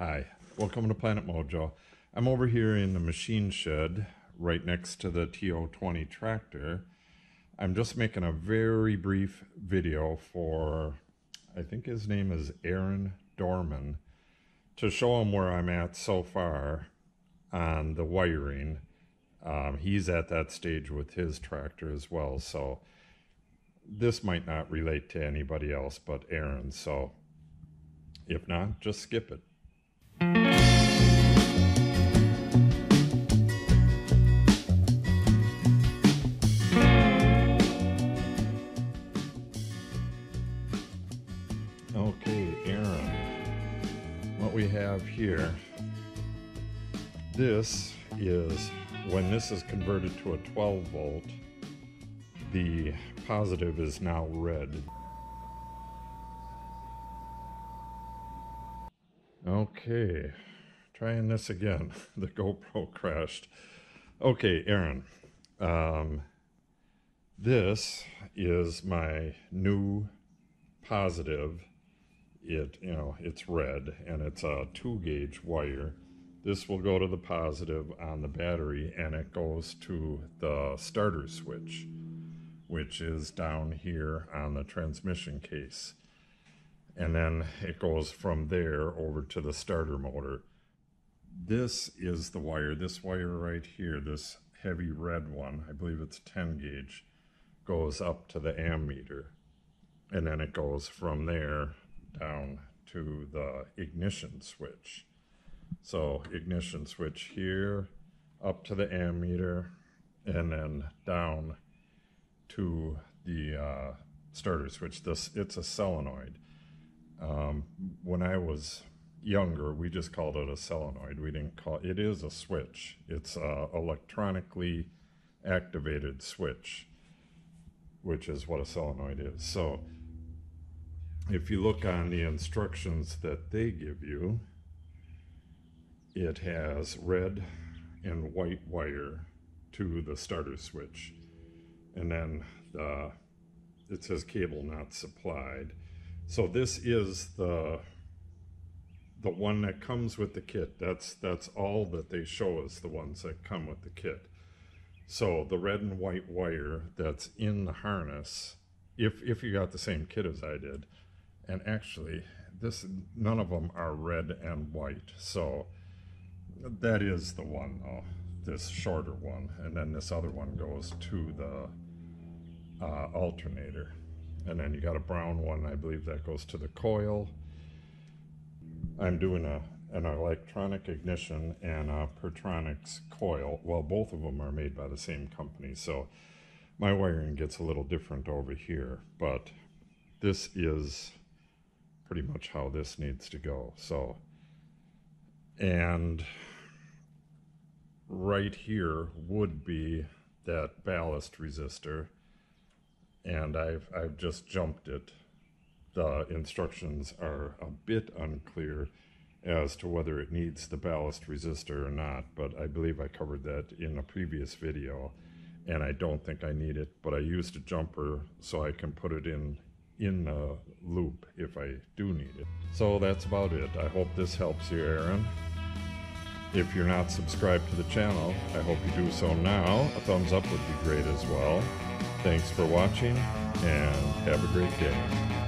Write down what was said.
Hi, welcome to Planet Mojo. I'm over here in the machine shed right next to the TO-20 tractor. I'm just making a very brief video for, I think his name is Aaron Dorman, to show him where I'm at so far on the wiring. He's at that stage with his tractor as well, so this might not relate to anybody else but Aaron, so if not, just skip it. Okay, Aaron, what we have here, this is, when this is converted to a 12 volt, the positive is now red. Okay, trying this again. The GoPro crashed. Okay, Aaron, this is my new positive. It's red and it's a 2-gauge wire. This will go to the positive on the battery and it goes to the starter switch, which is down here on the transmission case. And then it goes from there over to the starter motor. This is the wire, this wire right here, this heavy red one, I believe it's 10 gauge, goes up to the ammeter. And then it goes from there down to the ignition switch. So ignition switch here, up to the ammeter, and then down to the starter switch. It's a solenoid. When I was younger, we just called it a solenoid. We didn't call it is a switch. It's a electronically activated switch, which is what a solenoid is. So if you look on the instructions that they give you, it has red and white wire to the starter switch. And then it says cable not supplied. So this is the one that comes with the kit. That's all that they show us, the ones that come with the kit. So the red and white wire that's in the harness, if you got the same kit as I did, and actually none of them are red and white, so that is the one though, this shorter one, and then this other one goes to the alternator. And then you got a brown one, I believe that goes to the coil. I'm doing an electronic ignition and a Pertronics coil. Well, both of them are made by the same company, so my wiring gets a little different over here, but this is pretty much how this needs to go. So, and right here would be that ballast resistor, and I've just jumped it. The instructions are a bit unclear as to whether it needs the ballast resistor or not, but I believe I covered that in a previous video, and I don't think I need it, but I used a jumper so I can put it in the loop if I do need it. So that's about it. I hope this helps you, Aaron. If you're not subscribed to the channel, I hope you do so now. A thumbs up would be great as well. Thanks for watching, and have a great day.